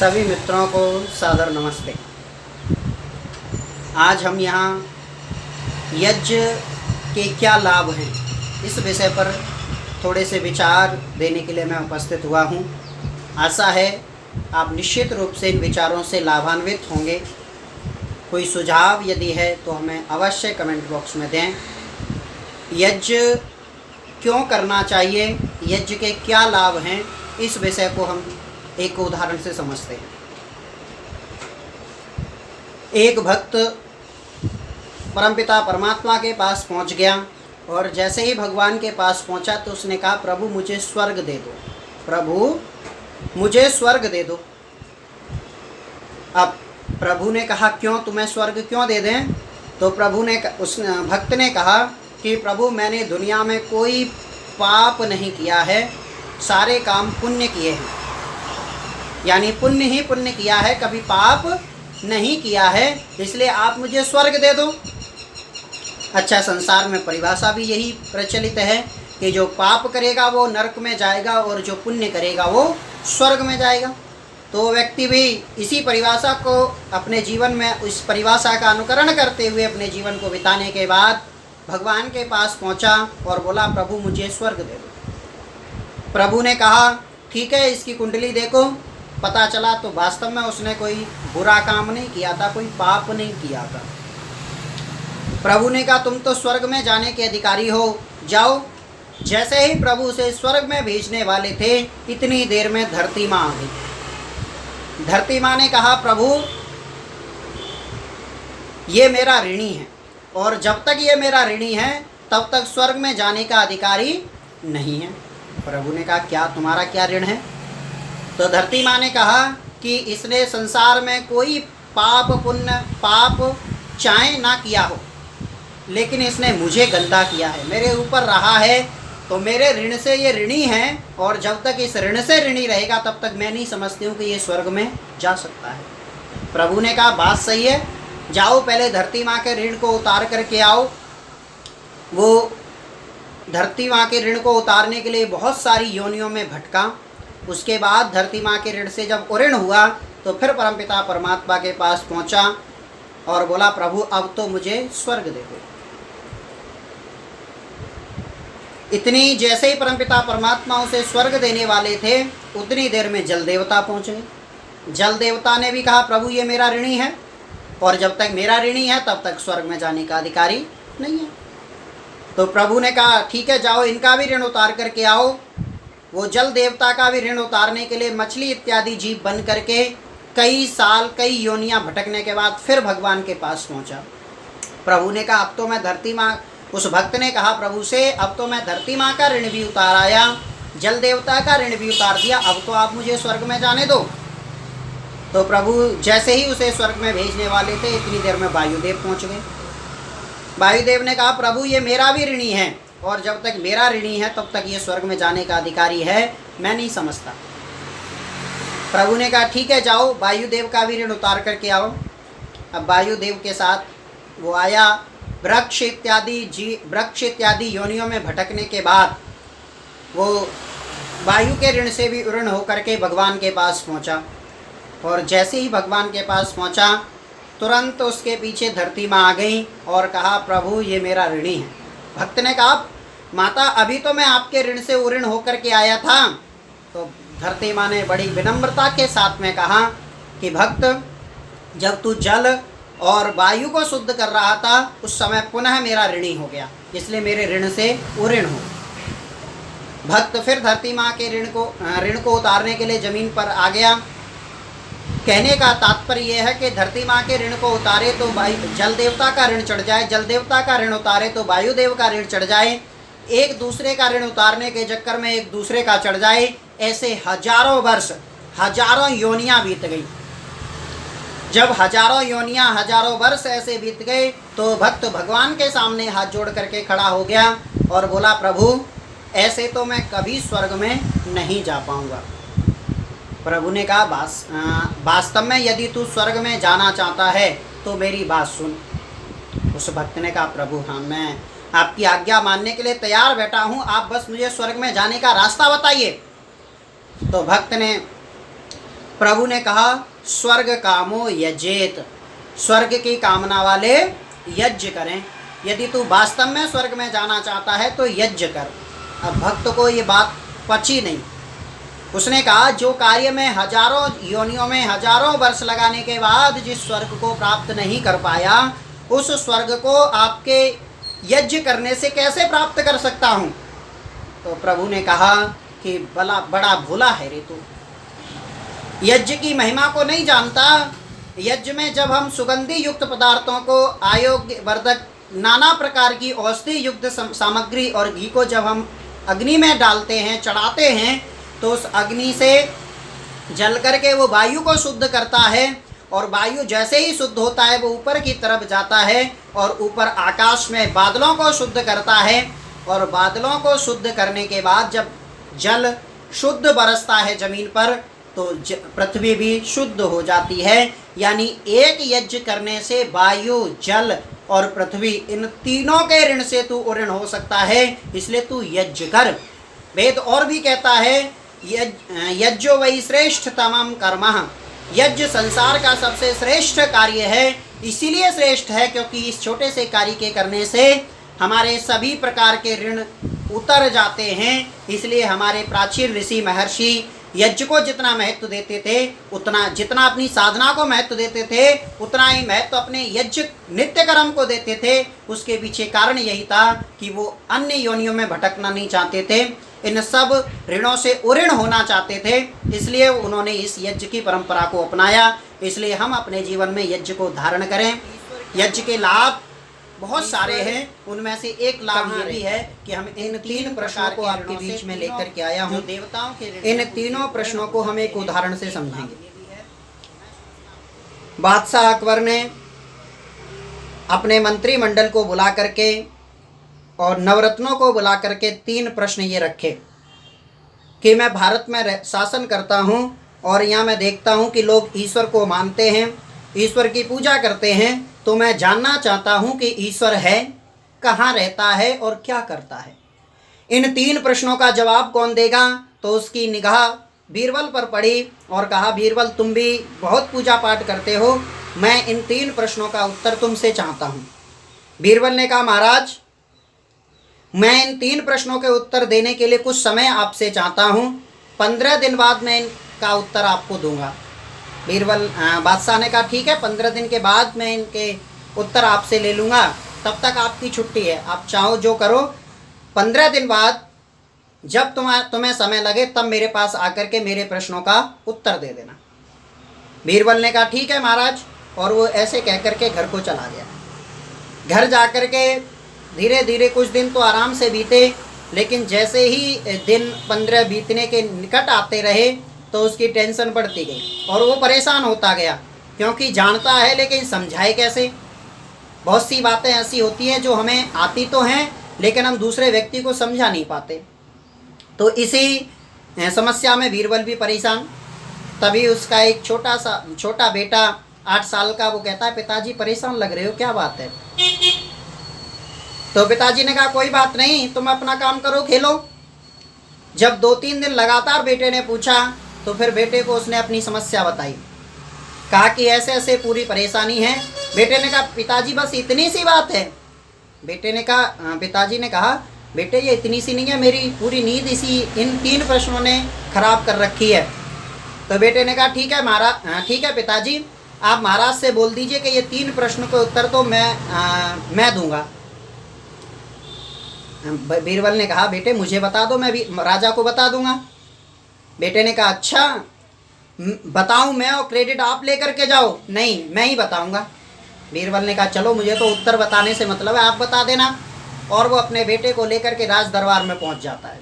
सभी मित्रों को सादर नमस्ते। आज हम यहाँ यज्ञ के क्या लाभ हैं इस विषय पर थोड़े से विचार देने के लिए मैं उपस्थित हुआ हूँ। आशा है आप निश्चित रूप से इन विचारों से लाभान्वित होंगे। कोई सुझाव यदि है तो हमें अवश्य कमेंट बॉक्स में दें। यज्ञ क्यों करना चाहिए, यज्ञ के क्या लाभ हैं, इस विषय को हम एक उदाहरण से समझते हैं। एक भक्त परमपिता परमात्मा के पास पहुंच गया और जैसे ही भगवान के पास पहुंचा तो उसने कहा, प्रभु मुझे स्वर्ग दे दो, प्रभु मुझे स्वर्ग दे दो। अब प्रभु ने कहा, क्यों, तुम्हें स्वर्ग क्यों दे दें? तो प्रभु ने उस भक्त ने कहा कि प्रभु मैंने दुनिया में कोई पाप नहीं किया है, सारे काम पुण्य किए हैं, यानी पुण्य ही पुण्य किया है, कभी पाप नहीं किया है, इसलिए आप मुझे स्वर्ग दे दो। अच्छा, संसार में परिभाषा भी यही प्रचलित है कि जो पाप करेगा वो नरक में जाएगा और जो पुण्य करेगा वो स्वर्ग में जाएगा। तो व्यक्ति भी इसी परिभाषा को अपने जीवन में, इस परिभाषा का अनुकरण करते हुए अपने जीवन को बिताने के बाद भगवान के पास पहुंचा और बोला, प्रभु मुझे स्वर्ग दे दो। प्रभु ने कहा, ठीक है, इसकी कुंडली देखो। पता चला तो वास्तव में उसने कोई बुरा काम नहीं किया था, कोई पाप नहीं किया था। प्रभु ने कहा, तुम तो स्वर्ग में जाने के अधिकारी हो, जाओ। जैसे ही प्रभु उसे स्वर्ग में भेजने वाले थे, इतनी देर में धरती माँ आ गई। धरती माँ ने कहा, प्रभु ये मेरा ऋणी है और जब तक ये मेरा ऋणी है तब तक स्वर्ग में जाने का अधिकारी नहीं है। प्रभु ने कहा, क्या तुम्हारा क्या ऋण है? तो धरती माँ ने कहा कि इसने संसार में कोई पाप पुण्य, पाप चाहे ना किया हो, लेकिन इसने मुझे गंदा किया है, मेरे ऊपर रहा है, तो मेरे ऋण से ये ऋणी है और जब तक इस ऋण से ऋणी रहेगा तब तक मैं नहीं समझती हूँ कि ये स्वर्ग में जा सकता है। प्रभु ने कहा, बात सही है, जाओ पहले धरती माँ के ऋण को उतार करके आओ। वो धरती माँ के ऋण को उतारने के लिए बहुत सारी योनियों में भटका। उसके बाद धरती माँ के ऋण से जब उऋण हुआ तो फिर परमपिता परमात्मा के पास पहुँचा और बोला, प्रभु अब तो मुझे स्वर्ग दे दो। इतनी जैसे ही परमपिता परमात्मा उसे स्वर्ग देने वाले थे, उतनी देर में जल देवता पहुँच गए। जल देवता ने भी कहा, प्रभु ये मेरा ऋणी है और जब तक मेरा ऋणी है तब तक स्वर्ग में जाने का अधिकारी नहीं है। तो प्रभु ने कहा, ठीक है, जाओ इनका भी ऋण उतार करके आओ। वो जल देवता का भी ऋण उतारने के लिए मछली इत्यादि जीव बन करके कई साल, कई योनियां भटकने के बाद फिर भगवान के पास पहुंचा। प्रभु ने कहा, अब तो मैं धरती माँ, उस भक्त ने कहा प्रभु से, अब तो मैं धरती माँ का ऋण भी उतार आया, जल देवता का ऋण भी उतार दिया, अब तो आप मुझे स्वर्ग में जाने दो। तो प्रभु जैसे ही उसे स्वर्ग में भेजने वाले थे, इतनी देर में वायुदेव पहुँच गए। वायुदेव ने कहा, प्रभु ये मेरा भी ऋणी है और जब तक मेरा ऋणी है तब तक ये स्वर्ग में जाने का अधिकारी है, मैं नहीं समझता। प्रभु ने कहा, ठीक है, जाओ वायुदेव का भी ऋण उतार करके आओ। अब वायुदेव के साथ वो आया। वृक्ष इत्यादि योनियों में भटकने के बाद वो वायु के ऋण से भी ऋण होकर के भगवान के पास पहुंचा और जैसे ही भगवान के पास पहुंचा तुरंत उसके पीछे धरती माँ आ गई और कहा, प्रभु ये मेरा ऋणी है। भक्त ने कहा, माता अभी तो मैं आपके ऋण से उऋण होकर के आया था। तो धरती माँ ने बड़ी विनम्रता के साथ में कहा कि भक्त, जब तू जल और वायु को शुद्ध कर रहा था उस समय पुनः मेरा ऋणी हो गया, इसलिए मेरे ऋण से उऋण हो। भक्त फिर धरती माँ के ऋण को उतारने के लिए जमीन पर आ गया। कहने का तात्पर्य यह है कि धरती माँ के ऋण को उतारे तो जल देवता का ऋण चढ़ जाए, जल देवता का ऋण उतारे तो वायुदेव का ऋण चढ़ जाए, एक दूसरे का ऋण उतारने के चक्कर में एक दूसरे का चढ़ जाए। ऐसे हजारों वर्ष, हजारों योनियां बीत गई। जब हजारों योनियां, हजारों वर्ष ऐसे बीत गए तो भक्त भगवान के सामने हाथ जोड़ करके खड़ा हो गया और बोला, प्रभु ऐसे तो मैं कभी स्वर्ग में नहीं जा पाऊंगा। प्रभु ने कहा, वास्तव में यदि तू स्वर्ग में जाना चाहता है तो मेरी बात सुन। उस भक्त ने कहा, प्रभु हाँ, मैं आपकी आज्ञा मानने के लिए तैयार बैठा हूँ, आप बस मुझे स्वर्ग में जाने का रास्ता बताइए। तो भक्त ने प्रभु ने कहा स्वर्ग कामो यजेत, स्वर्ग की कामना वाले यज्ञ करें। यदि तू वास्तव में स्वर्ग में जाना चाहता है तो यज्ञ कर। अब भक्त को ये बात पची नहीं। उसने कहा जो कार्य में हजारों योनियों में हजारों वर्ष लगाने के बाद जिस स्वर्ग को प्राप्त नहीं कर पाया, उस स्वर्ग को आपके यज्ञ करने से कैसे प्राप्त कर सकता हूँ। तो प्रभु ने कहा कि बड़ा भोला है रे तू, यज्ञ की महिमा को नहीं जानता। यज्ञ में जब हम सुगंधि युक्त पदार्थों को, आरोग्य वर्धक नाना प्रकार की औषधि युक्त सामग्री और घी को जब हम अग्नि में डालते हैं, चढ़ाते हैं, तो उस अग्नि से जल करके वो वायु को शुद्ध करता है, और वायु जैसे ही शुद्ध होता है वो ऊपर की तरफ जाता है और ऊपर आकाश में बादलों को शुद्ध करता है, और बादलों को शुद्ध करने के बाद जब जल शुद्ध बरसता है ज़मीन पर तो पृथ्वी भी शुद्ध हो जाती है। यानी एक यज्ञ करने से वायु, जल और पृथ्वी, इन तीनों के ऋण से तू ऋण हो सकता है, इसलिए तू यज्ञ कर। वेद और भी कहता है यज्ञो वै श्रेष्ठ तमम कर्म, यज्ञ संसार का सबसे श्रेष्ठ कार्य है। इसीलिए श्रेष्ठ है क्योंकि इस छोटे से कार्य के करने से हमारे सभी प्रकार के ऋण उतर जाते हैं। इसलिए हमारे प्राचीन ऋषि महर्षि यज्ञ को जितना महत्व देते थे, उतना जितना अपनी साधना को महत्व देते थे, उतना ही महत्व अपने यज्ञ नित्य कर्म को देते थे। उसके पीछे कारण यही था कि वो अन्य योनियों में भटकना नहीं चाहते थे, इन सब ऋणों से उऋण होना चाहते थे। इसलिए उन्होंने इस यज्ञ की परंपरा को अपनाया। इसलिए हम अपने जीवन में यज्ञ को धारण करें। यज्ञ के लाभ बहुत सारे हैं, उनमें से एक लाभ ये भी है कि हम इन तीन प्रश्नों को आपके बीच में लेकर के आया हूँ। देवताओं के इन तीनों प्रश्नों को हम एक उदाहरण से समझेंगे। बादशाह अकबर ने अपने मंत्रिमंडल को बुला करके और नवरत्नों को बुला करके 3 प्रश्न ये रखे कि मैं भारत में शासन करता हूँ और यहाँ मैं देखता हूँ कि लोग ईश्वर को मानते हैं, ईश्वर की पूजा करते हैं, तो मैं जानना चाहता हूँ कि ईश्वर है, कहाँ रहता है और क्या करता है। इन 3 प्रश्नों का जवाब कौन देगा। तो उसकी निगाह बीरबल पर पड़ी और कहा बीरबल तुम भी बहुत पूजा पाठ करते हो, मैं इन 3 प्रश्नों का उत्तर तुमसे चाहता हूँ। बीरबल ने कहा महाराज मैं इन 3 प्रश्नों के उत्तर देने के लिए कुछ समय आपसे चाहता हूँ, 15 दिन बाद मैं इनका उत्तर आपको दूंगा। बीरबल बादशाह ने कहा ठीक है, 15 दिन के बाद मैं इनके उत्तर आपसे ले लूँगा, तब तक आपकी छुट्टी है, आप चाहो जो करो। 15 दिन बाद जब तुम्हें समय लगे तब मेरे पास आकर के मेरे प्रश्नों का उत्तर दे देना। बीरबल ने कहा ठीक है महाराज, और वो ऐसे कह कर के घर को चला गया। घर जा कर के धीरे धीरे कुछ दिन तो आराम से बीते, लेकिन जैसे ही दिन 15 बीतने के निकट आते रहे तो उसकी टेंशन बढ़ती गई और वो परेशान होता गया, क्योंकि जानता है लेकिन समझाए कैसे। बहुत सी बातें ऐसी होती हैं जो हमें आती तो हैं लेकिन हम दूसरे व्यक्ति को समझा नहीं पाते। तो इसी समस्या में बीरबल भी परेशान। तभी उसका एक छोटा बेटा 8 साल का, वो कहता है पिताजी परेशान लग रहे हो, क्या बात है। तो पिताजी ने कहा कोई बात नहीं, तुम अपना काम करो, खेलो। जब 2-3 दिन लगातार बेटे ने पूछा तो फिर बेटे को उसने अपनी समस्या बताई, कहा कि ऐसे ऐसे पूरी परेशानी है। बेटे ने कहा पिताजी बस इतनी सी बात है। पिताजी ने कहा बेटे ये इतनी सी नहीं है, मेरी पूरी नींद इन 3 प्रश्नों ने खराब कर रखी है। तो बेटे ने कहा ठीक है महाराज, ठीक है पिताजी, आप महाराज से बोल दीजिए कि ये 3 प्रश्नों के उत्तर तो मैं दूंगा। बीरबल ने कहा बेटे मुझे बता दो, मैं भी राजा को बता दूंगा। बेटे ने कहा अच्छा बताऊं मैं और क्रेडिट आप लेकर के जाओ। नहीं, मैं ही बताऊंगा। बीरबल ने कहा चलो मुझे तो उत्तर बताने से मतलब है, आप बता देना। और वो अपने बेटे को लेकर के राज दरबार में पहुंच जाता है।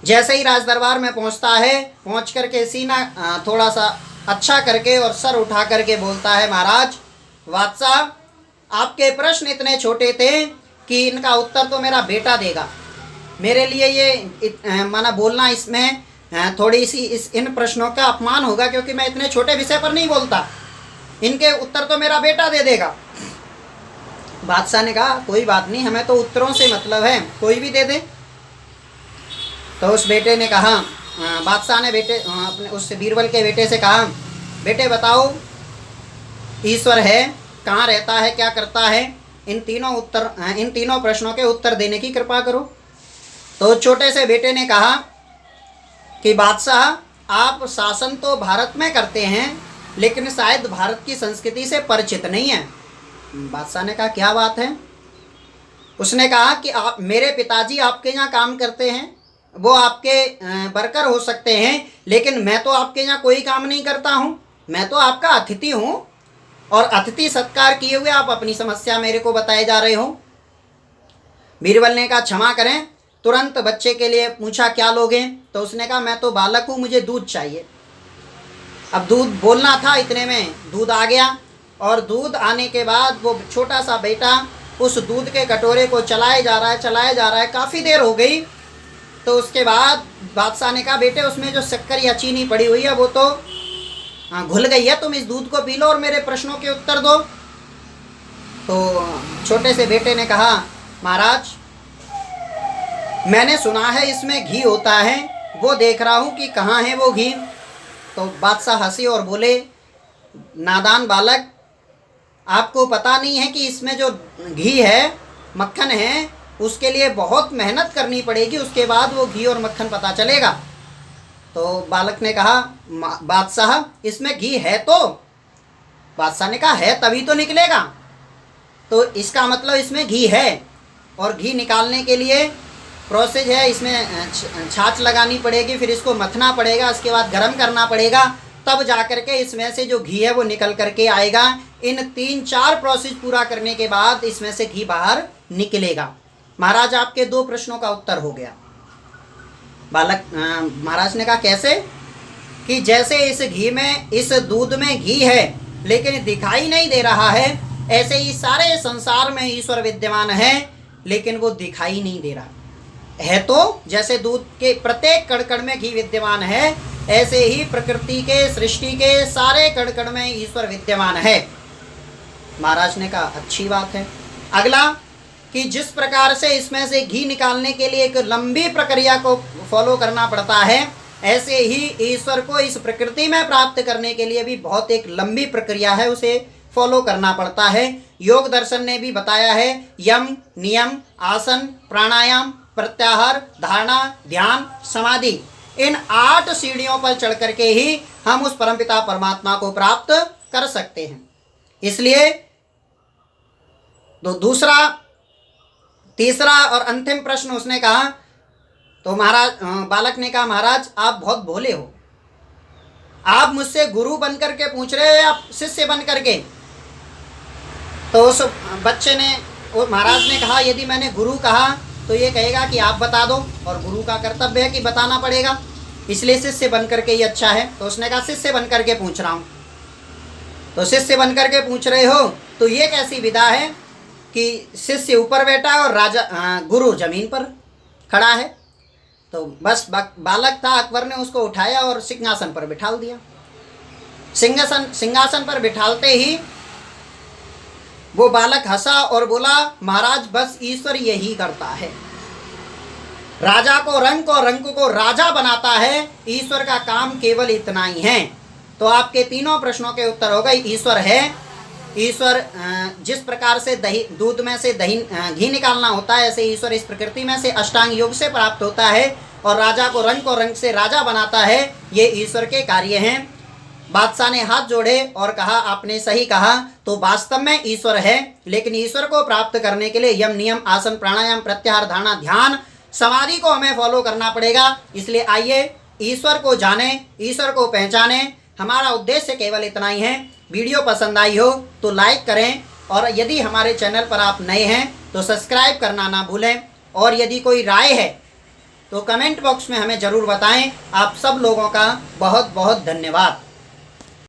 जैसे ही राज दरबार में पहुंचता है, पहुंच करके सीना थोड़ा सा अच्छा करके और सर उठा करके बोलता है महाराज बादशाह आपके प्रश्न इतने छोटे थे कि इनका उत्तर तो मेरा बेटा देगा। मेरे लिए ये माना बोलना इसमें थोड़ी सी इन प्रश्नों का अपमान होगा, क्योंकि मैं इतने छोटे विषय पर नहीं बोलता, इनके उत्तर तो मेरा बेटा दे देगा। बादशाह ने कहा कोई बात नहीं, हमें तो उत्तरों से मतलब है, कोई भी दे दे। तो उस बेटे ने कहा बादशाह ने बेटे अपने उस बीरबल के बेटे से कहा, बेटे बताओ ईश्वर है, कहाँ रहता है, क्या करता है, इन तीनों प्रश्नों के उत्तर देने की कृपा करो। तो छोटे से बेटे ने कहा कि बादशाह आप शासन तो भारत में करते हैं, लेकिन शायद भारत की संस्कृति से परिचित नहीं है। बादशाह ने कहा क्या बात है? उसने कहा कि आप, मेरे पिताजी आपके यहाँ काम करते हैं, वो आपके वर्कर हो सकते हैं, लेकिन मैं तो आपके यहाँ कोई काम नहीं करता हूँ, मैं तो आपका अतिथि हूँ, और अतिथि सत्कार किए हुए आप अपनी समस्या मेरे को बताए जा रहे हो। बीरबल ने कहा क्षमा करें, तुरंत बच्चे के लिए पूछा क्या लोगे? तो उसने कहा मैं तो बालक हूँ, मुझे दूध चाहिए। अब दूध बोलना था, इतने में दूध आ गया, और दूध आने के बाद वो छोटा सा बेटा उस दूध के कटोरे को चलाए जा रहा है, काफ़ी देर हो गई। तो उसके बाद बादशाह ने कहा बेटे उसमें जो शक्कर या चीनी पड़ी हुई है वो तो घुल गई है, तुम इस दूध को पी लो और मेरे प्रश्नों के उत्तर दो। तो छोटे से बेटे ने कहा महाराज मैंने सुना है इसमें घी होता है, वो देख रहा हूँ कि कहाँ है वो घी। तो बादशाह हंसे और बोले नादान बालक, आपको पता नहीं है कि इसमें जो घी है, मक्खन है, उसके लिए बहुत मेहनत करनी पड़ेगी, उसके बाद वो घी और मक्खन पता चलेगा। तो बालक ने कहा बादशाह इसमें घी है? तो बादशाह ने कहा है तभी तो निकलेगा। तो इसका मतलब इसमें घी है, और घी निकालने के लिए प्रोसेस है, इसमें छाछ लगानी पड़ेगी, फिर इसको मथना पड़ेगा, इसके बाद गर्म करना पड़ेगा, तब जा कर के इसमें से जो घी है वो निकल करके आएगा। इन 3-4 प्रोसेस पूरा करने के बाद इसमें से घी बाहर निकलेगा। महाराज आपके 2 प्रश्नों का उत्तर हो गया। महाराज ने कहा कैसे? कि जैसे इस घी में, इस दूध में घी है लेकिन दिखाई नहीं दे रहा है, ऐसे ही सारे संसार में ईश्वर विद्यमान है लेकिन वो दिखाई नहीं दे रहा है। तो जैसे दूध के प्रत्येक कण कण में घी विद्यमान है, ऐसे ही प्रकृति के, सृष्टि के सारे कण कण में ईश्वर विद्यमान है। महाराज ने कहा अच्छी बात है। अगला कि जिस प्रकार से इसमें से घी निकालने के लिए एक लंबी प्रक्रिया को फॉलो करना पड़ता है, ऐसे ही ईश्वर को इस प्रकृति में प्राप्त करने के लिए भी बहुत एक लंबी प्रक्रिया है, उसे फॉलो करना पड़ता है। योग दर्शन ने भी बताया है यम, नियम, आसन, प्राणायाम, प्रत्याहार, धारणा, ध्यान, समाधि, इन 8 सीढ़ियों पर चढ़ करके ही हम उस परमपिता परमात्मा को प्राप्त कर सकते हैं। इसलिए तो तीसरा और अंतिम प्रश्न उसने कहा, तो बालक ने कहा महाराज आप बहुत भोले हो, आप मुझसे गुरु बन करके पूछ रहे हो या शिष्य बन करके? तो उस बच्चे ने, महाराज ने कहा यदि मैंने गुरु कहा तो ये कहेगा कि आप बता दो, और गुरु का कर्तव्य है कि बताना पड़ेगा, इसलिए शिष्य बन करके ही अच्छा है। तो उसने कहा शिष्य बन करके पूछ रहा हूँ। तो शिष्य बन करके पूछ रहे हो तो ये कैसी विधा है कि शिष्य ऊपर बैठा है और गुरु जमीन पर खड़ा है? तो बस बालक था, अकबर ने उसको उठाया और सिंहासन पर बिठाल दिया। सिंहासन पर बिठालते ही वो बालक हंसा और बोला महाराज बस ईश्वर यही करता है, राजा को रंक और रंक को राजा बनाता है, ईश्वर का काम केवल इतना ही है। तो आपके तीनों प्रश्नों के उत्तर हो गए। ईश्वर है, ईश्वर जिस प्रकार से दूध में से घी निकालना होता है, ऐसे ईश्वर इस प्रकृति में से अष्टांग योग से प्राप्त होता है, और राजा को रंक और रंक से राजा बनाता है, ये ईश्वर के कार्य हैं। बादशाह ने हाथ जोड़े और कहा आपने सही कहा, तो वास्तव में ईश्वर है, लेकिन ईश्वर को प्राप्त करने के लिए यम, नियम, आसन, प्राणायाम, प्रत्याहार, धारणा, ध्यान, समाधि को हमें फॉलो करना पड़ेगा। इसलिए आइए ईश्वर को जाने, ईश्वर को पहचाने। हमारा उद्देश्य केवल इतना ही है। वीडियो पसंद आई हो तो लाइक करें, और यदि हमारे चैनल पर आप नए हैं तो सब्सक्राइब करना ना भूलें, और यदि कोई राय है तो कमेंट बॉक्स में हमें ज़रूर बताएं। आप सब लोगों का बहुत बहुत धन्यवाद।